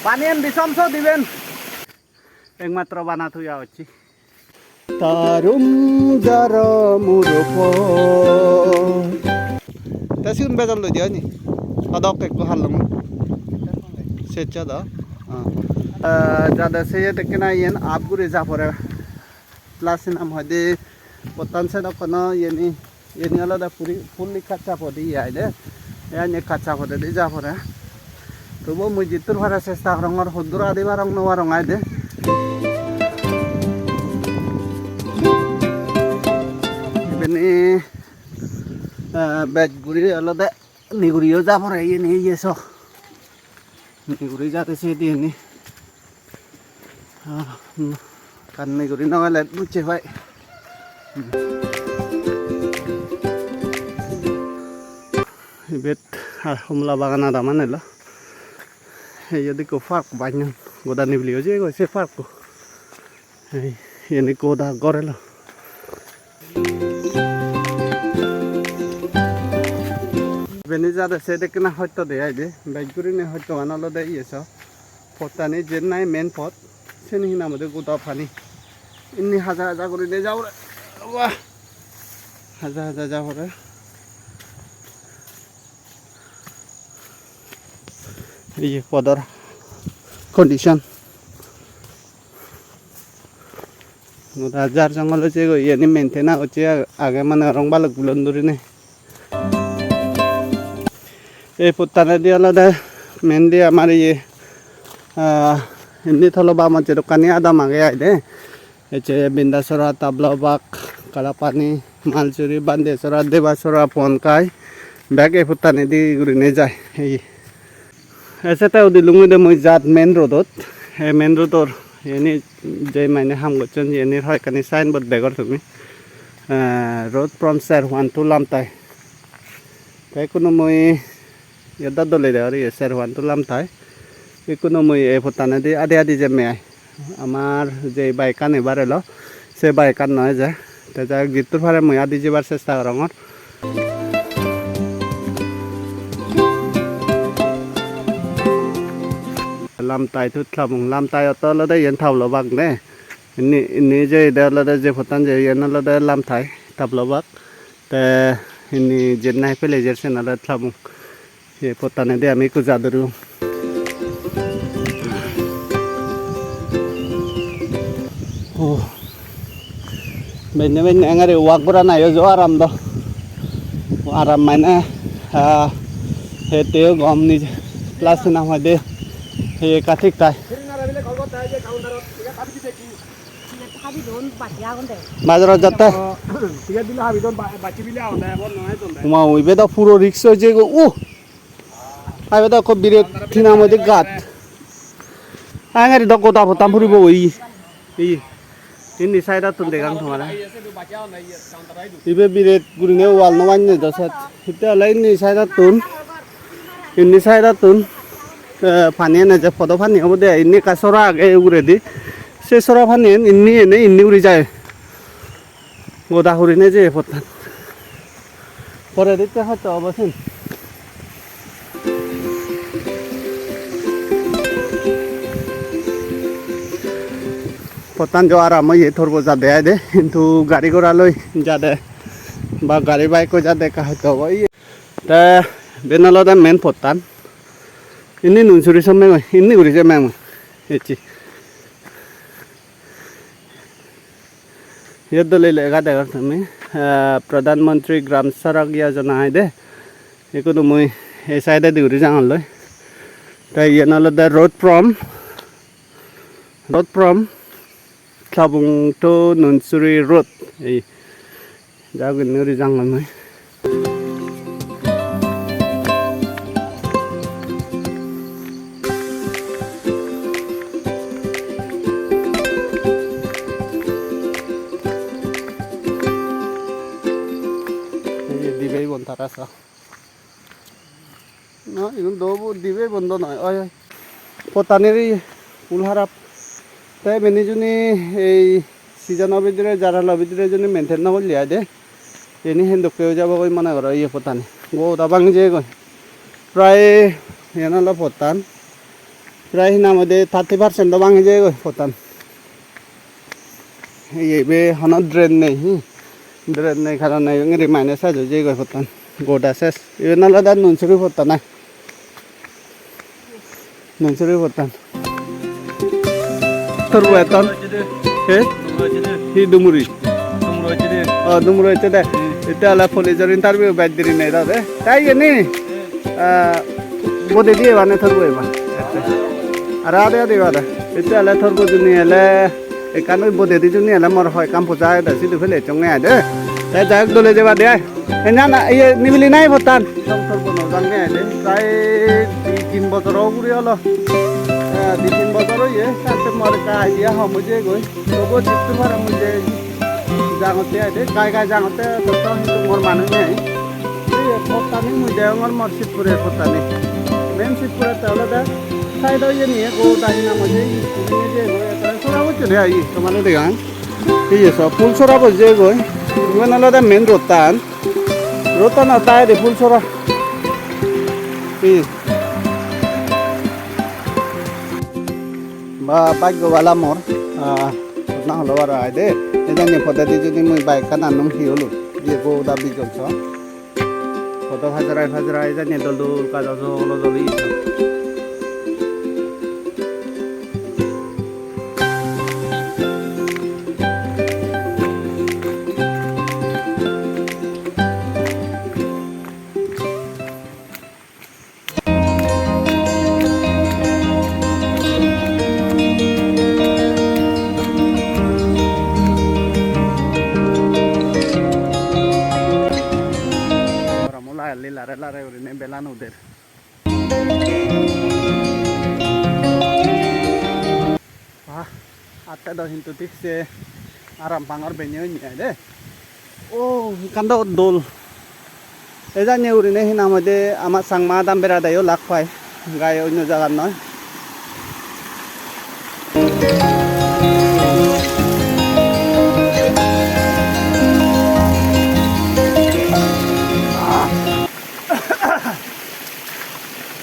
পানি এন দিছামছ দিবেন একমাত্র বানা থুয়া হচ্ছি তারুম যারা মুরুপ তা সিউন বেজাল লই দিয়া নি adok একটু হাললাম সেচা দা যাদের সে দেখনা ইয়েন আপগুরে যা পরে প্লাস নাম হদে পতান সে দকনো ইয়েনি ইয়েনি আলাদা পুরি ফুললি কাঁচা পদে ইয়াইদে ইয়ানি কাঁচা পদে দি যা পরে তবু মুই জিতুর ভাড়া চেষ্টা রঙর হদ্দুর আদি বা রং নওয়া রঙাই দে এবেনি বেজ গুড়ি আলাদা নিগুড়িও যা পরে ইয়ে নিয়ে গেছ নিগুড়ি যাতেছে দিয়ে নি কান নিগুড়ি নগালে বুঝছে ভাই বেত আর হমলা বাগান আদা মানে লো এই যদি কো ফার্ক বাñan গোদা নিবলিও যে কইছে ফার্ক এই এনে গোদা গরেলো বেনি যাতে সে দেখনা হয়তো দেয় দে বাইগুরি নে হয়তো আনালো দেয় এসো পতানি যে নাই মেন পথ সেনি নামদে গোদা পানি ইন্নি হাজার হাজার করে দে যাও রে বাহ হাজার হাজার যাও রে এই পদর কন্ডিশন হাজার জঙ্গল হচ্ছে ইয়ে মেনটেনা হচ্ছে আগে মানে রং বালক বুলন্দুরি নেই এই পুত্তানে দিয়ে আলাদা মেনলি আমার ইয়ে এমনি থলো বা আমার যেরকানি আদা মাগে আয় দে হচ্ছে বিন্দাসরা তাবলাবাগ কালাপানি মালচুরি বান্দেসরা দেবাসরা পনকাই ব্যাগ এই পুত্তানে দিয়ে ঘুরিনে যায় এই এসে তাও দিলুঙ্গি দে মই জাত মেন রোডত এই মেন রোডর এনি যে মানে হাম গচ্ছন এনি হয় কানি সাইনবোর্ড বেগর তুমি রোড ফ্রম স্যার 1 টু লামতাই তাই কোনো মই এটা দলে দেয় আর স্যার 1 টু লামতাই কোনো মই এই ভুটানে দি আদি আদি যে মেয় আমার যে বাইকান এবার এলো সে বাইকান নয় যে তা গীতর ফারে মই আদি যাবার চেষ্টা করঙর লামতাই তো থামুং লামতাই অত আলাদা ইয়েন থাবলবাগ নে ইনি যে এটা আলাদা যে ভুটান যে ইয়েন আলাদা লামতাই থাবলবাগ তে ইনি যে নাই ফেলে যেছেন আলাদা থামুং এই ভুটানে দে আমি কো জাদরু ও বেনে বেনে angare wak bura na yo jo aram mana heteo gomni plus na hode he kathik tai মাজরা যাতে ঠিক দিলা হাবি দন বাচি বিলে আওদা বল নয় তো মা ওইবে তো পুরো রিক্স হয়ে যে ও আইবে তো কো বিরে থিনা মধ্যে গাত angare তো কোতা ফতাম ফুরিব ওই এই ini saya datun degang thumara ibe biret gurine wal no wanne dasat ite alai ni saya datun ini saya datun pani na je photo pani obode ini kasora age uredi se sora pani inni ene inni uri jay goda hurine je photan pore dite hoto obasin পতান যাওয়ার আমি এই থরবো যা দেয় দে কিন্তু গাড়ি ঘোড়া লই যা দে বা গাড়ি বাইকও যা দেখা হয়তো ওই তা বেনালদা মেন পতান ইনি নুনসুরি সময় ইনি ঘুরিছে ম্যাম এচি ये दले लेगा देगा তুমি প্রধানমন্ত্রী গ্রাম সড়ক যোজনা আই দে একো মই এই সাইডে দি ঘুরি যাং লই তাই ইয়ানালদা road from Sabung to Nunsuri Road. Ei, jago nuri jangan mai. Ei, dibai bontara sa. No, igun dobo dibai bondo na. Ay, potaneri ulharap. তাই বেনিজনী এই সিজনৰ ভিতৰে জাৰালৰ ভিতৰে জনী মেইনটেইন নকৰিলে দে এনে হেন্দুকেও যাব কৈ মানে ঘৰ ইয়ে পতানি গো দাবাং যে কয় প্ৰায় এনালা পতান প্রায় হিনামধ্যে 30% ভাঙি যায় পতান এই বে হন ড্রেন নেই ড্রেন নেই কারণ এঙ্গি মাইনাস সাজো যে গয় পতান গোটা শেষ ইবেন আলাদা নুনসুরি পতান না নুনসুরি পতান থরবো এতন হে হি ডুমুরি ডুমুরি হচ্ছে দে এটা হলো পুলিশের ইন্টারভিউ বাইর দিরি নেই দাদা তাই নি বোধে দিয়ে বানে থরবো এবার আর আদে আদে বাদা এটা হলো থরবো জুনি হলে এখানে বোধে দি জুনি হলে মর হয় কাম পোজা এটা সিধু ফেলে চঙ্গে আদে তাই যাক দলে যাবা দে না না এই নিমিলি নাই ভতান থরবো নজানে আদে প্রায় 2-3 বছরও ঘুরে হলো 2-3 বছরও ইয়ে সাথে মর কাজ ইয়া হমুজে গই তবু জিততে পারে মুজে জাঙতে আদে গায় গায় জাঙতে তত হিন্দু মোর মানুষ নেই এই পতানি মুজে আমার মর সিটপুরের পতানি মেন সিটপুরে তাহলে দা সাইড ইয়ে নিয়ে গো দাহিনা মুজে নিয়ে যে গই এটা সরাবো চলে আই তোমার দেখান এই সব ফুল সরাবো যে গই ইমান আলাদা মেন রতান রতান তাই রে ফুল সরা এই বা ভাগ্যবালা মোর না হলো আর আয় দে এজানি পদ্ধতি যদি মুই বাইক কান আনুম হি হলো যে গো দা বিজল ছ কত হাজারাই এজানি দল দল কাজ হলো জলি লারে লারে উড়িনে বেলান ওদের আটটা দশ কিন্তু ঠিকছে আরাম পাঙর বেñe নিয়ে দে ও কান্দ দোল এই জানি উড়িনে হিনা মধ্যে আমার সাংমা দাম বেড়া দেয় লাখ পায় গায়ে অন্য জায়গার নয়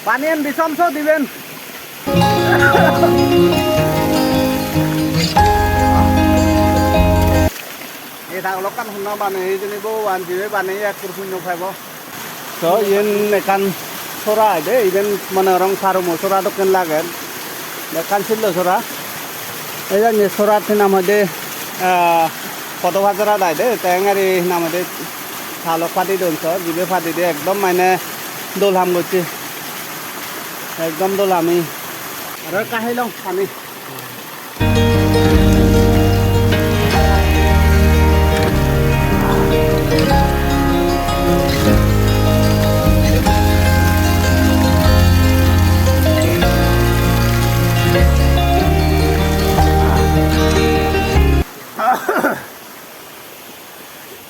পানি এন বিষমস দিবেন এটা অলকান শুনা বানে এইজনী বউ আনজিবে বানে এক শূন্য খাইব তো ইয়েন এখান সরা আইদে ইভেন মানে রং সারো মসরা দোকান লাগেন এখান ছিল সরা এই যে সরার নাম হদে কত হাজারা দায় দে ট্যাঙ্গারি নাম হদে শালক ফাটি দনছ জিবে ফাটি দে একদম মানে দোলহাম করছে একদম দোলামি আর কাহি লওঁ পানী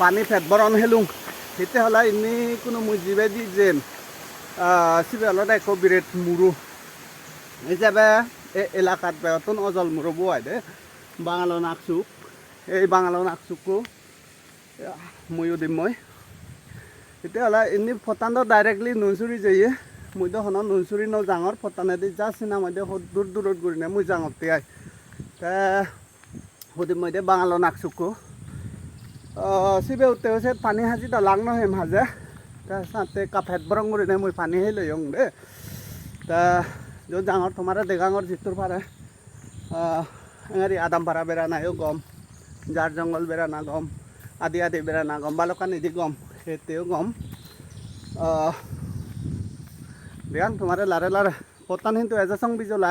পানী ফেট বৰণ হেলুং তেতিয়াহ'লে এনেই কোনো মুজিবে দি যেন সিবেলা একো বিরাট মুরু হিসাবে এই এলাকাত বেতন অজল মুরু বয় দে বাঙালো নাকচুক এই বাঙালো নাকচুকো ময়ো দিম মই তেতিয়াহ'লে এনে ফটানটো ডাইৰেক্টলি নুনচুৰি যায়ে মই তো হন নুনচুৰি ন ডাঙৰ ফটানেদি যা চিনা মই দূৰ দূৰত ঘূৰি নে মই যাঙতে আই তা সুধিম মই দে বাঙালো নাকচুকো সিবে উঠতে হৈছে পানী সাজি লাং নহয় মাজে সাথে কাফেট বরং করে মই পানি হে লইং দে তা যো ডাঙর তোমার দেগাঙর জিতুর পারে এঙারি আদাম পাড়া বেড়া নাইও গম জার জঙ্গল বেড়া না গম আদি আদি বেড়া না গম বালকান ইদি গম সেতেও গম দেখান তোমার লারে লারে পতান কিন্তু এজাসং বিজলা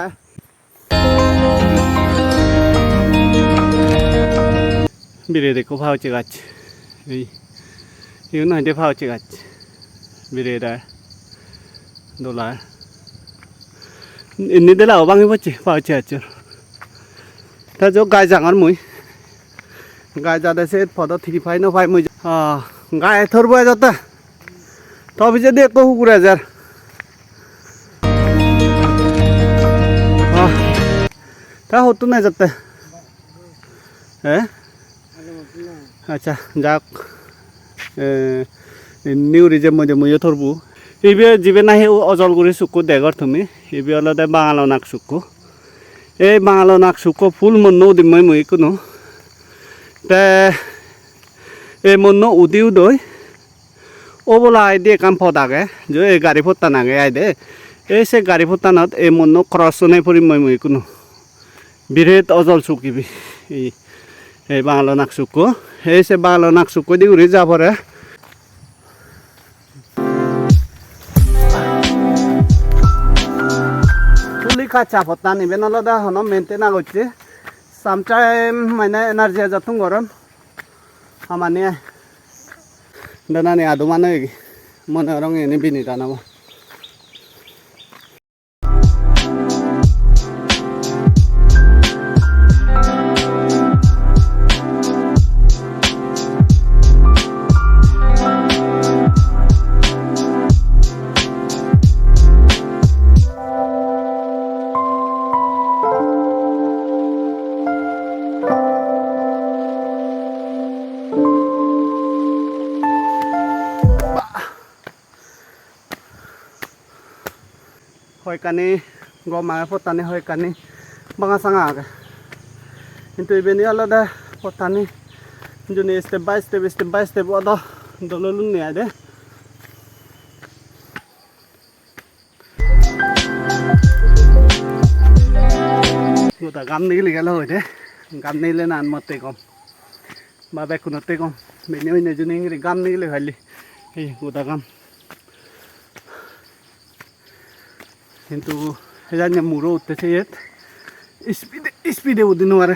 বিরে দেখো ভাউচে গাছ এই ইউ নয় দে ভাউচে গাছ বিরেটা দোলা ইনি দিলা বাঙি পাচ্ছি পাওছে আছো তা যো গাই জাঙার মুই গাই যাদেছে পদ থ্রি ফাই ন ফাই মুই গাই থরবো যাতে তবে যদি একো কুকুরে যার তা হতো না যাতে হ্যাঁ আচ্ছা যাক নিউ রিজেম মধ্যে মুইও থরবো ইবি যিবে নাহি অজলগুৰি চুকু দেগৰ তুমি ইবি অলদে বাঙালনাক চুকু এই বাঙালনাক চুকু ফুল মন্নো দিমই মই কোনো তে এই মন্নো উদিও দই ওবলা আইডি কাম ফদাগে যে এই গাড়ী ফটা নাগে আইদে এই সে গাড়ী ফটানত এই মন্নো ক্রস নাই পৰি মই কোনো বিৰেট অজল চুকিবি এই বাঙালনাক চুকু এই সে বাঙালনাক চুকু দি উৰি যাবৰে kaca potan iben oloda hono maintenance hocche sometime mane energy jatun goron amane danani adumane mone rong eni bini danamo hoy kani goma potani hoy kani banga sanga aga into ibeni alada potani juni step by step oda dololun ni ade gota gam nigli gelo hoide gam nile nan motte kom babe kunotte kom beni hoine juni ngri gam nigli hali ei gota gam কিন্তু জানি মুরো উঠতেছে এত স্পিডে উদিন মারে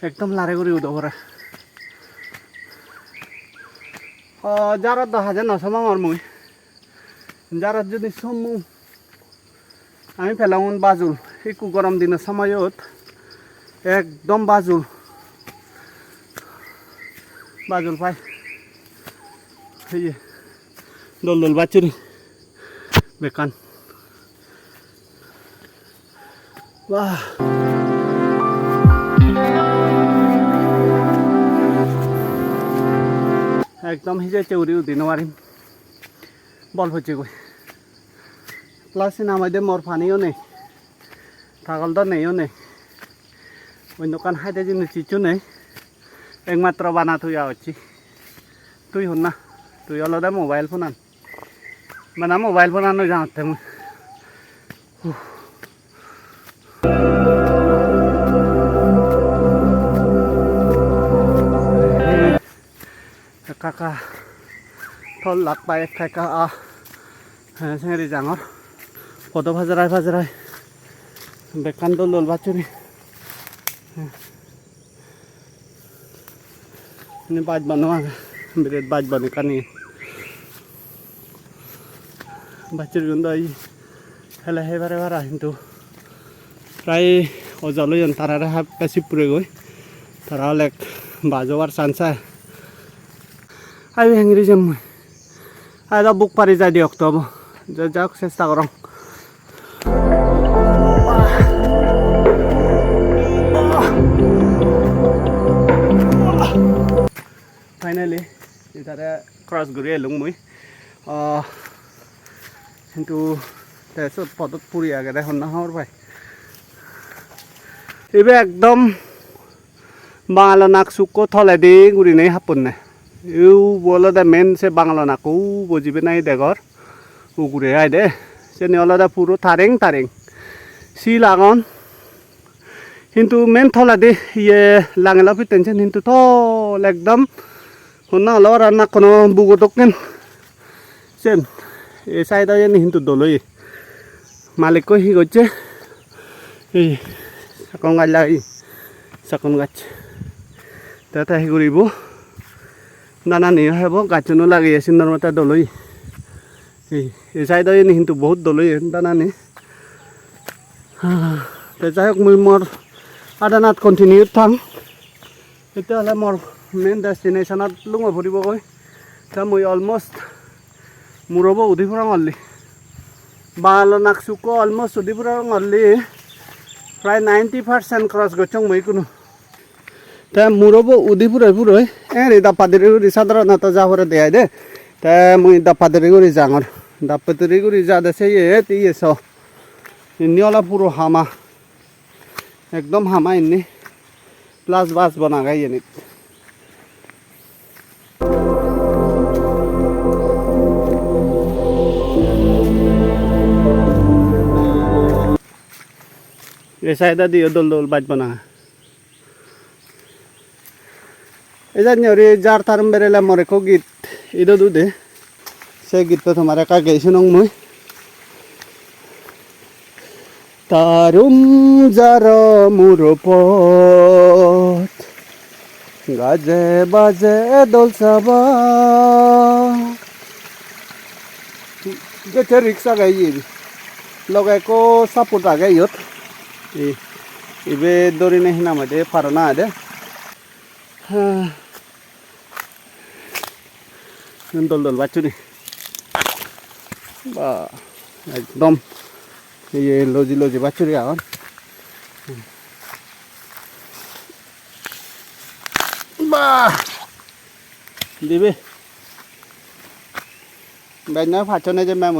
একদম লারে করে উঠো পরে যারা 10,000 নশো আর মুই যারা যদি সমু আমি ফেলাম বাজুল একটু গরম দিনের সময়ত একদম বাজুল পাই এই দল বাচুরি বেকান Wah. Ekdom hije ceuri udin warim. Bol phoche koi. Plus in amade mor phaniyo nei. Thagol do neiyo nei. Oin dokan haide jinu chichu nei. Ekmatro bana thuya hocchi. Tui honna. Tui oloda mobile phone an. Mana mobile phone anu janotte mui. Kakak thol lak pai kakak sengri jangor foto fajarai bekan dolol bacuri ini baj banu biret baj banu kani bacuri undai hela hebare bara hintu prai ojaloyon tarare ha pesi pure goi tara lek bajobar sansa আই হেংৰি যাম মই I book পাৰি যাই দিয়ক তো যাওক চেষ্টা কৰক ফাইনেলি ইতাৰে ক্ৰছ কৰি আহিলোঁ মই কিন্তু তাৰপিছত পদত পুৰি আগেৰে সন্নাহৰ পাই এইবাৰ একদম বাঙালনাক চুকো থলেদি গুৰি নাই হাপন নাই ইউ বলদা মেন সে বাংলানাকো বুঝিবে নাই দেগর উগুরে আই দে সে নিয়লদা পুরো তারেং সি লাগন কিন্তু মেন থলা দে ইয়ে লাঙেলা ফিটেনছেন কিন্তু থল একদম হন্না হলো রান্না কোনো বুগোটকেন সেন এই সাইডে কিন্তু দলই মালিক কই হি গছে এই সাকন গালাই সাকন গাছ তাতে হি করিব নানা নিয়ে হব গাছনো লাগি আছে নরমতা দলই এই সাইডে কিন্তু বহুত দলই দানা নি যাই হোক মই মোর আদানাত কন্টিনিউ থাম তেতিয়াহ'লে মোৰ মেইন ডেষ্টিনেশ্যনত লুঙ ফুৰিব গৈ তা মই অলমষ্ট মুৰব উদিপুৰা মাৰলি বাঙালনাক চুকো অলমষ্ট উদিপুৰা মাৰলি প্ৰায় 90% ক্ৰছ গৈছোঁ মই কোনো তা মুরব উদিপুরে এ দাপাদিরি সাধারণত যাবরে দেয় দে তা মুই দাপাদিরি যাঙর दापतरी गुरी जादा से ये ती सो इन्नी वाला पूरा हामा एकदम हामा इन्नी प्लस बास बना गई ये नहीं ये शायद दियो दोल दोल बाज बना ऐसा न्योरी जार थारम बेरेला मोरे को गीत इधर दूधे से गीत तो तुम्हारे का कैसे नोंग मुई तारुम जारो मुरुपोत गाजे बाजे दोल सबा ये रिक्शा गई ये लोग को सपोर्ट आ गई योत इबे दोरी नहीं ना मजे फारना है दे दोल दोल बाचुरी बा एकदम ये लोजी लोजी बाचुरी आवन बा दिबे बैठना फाचने जे मैं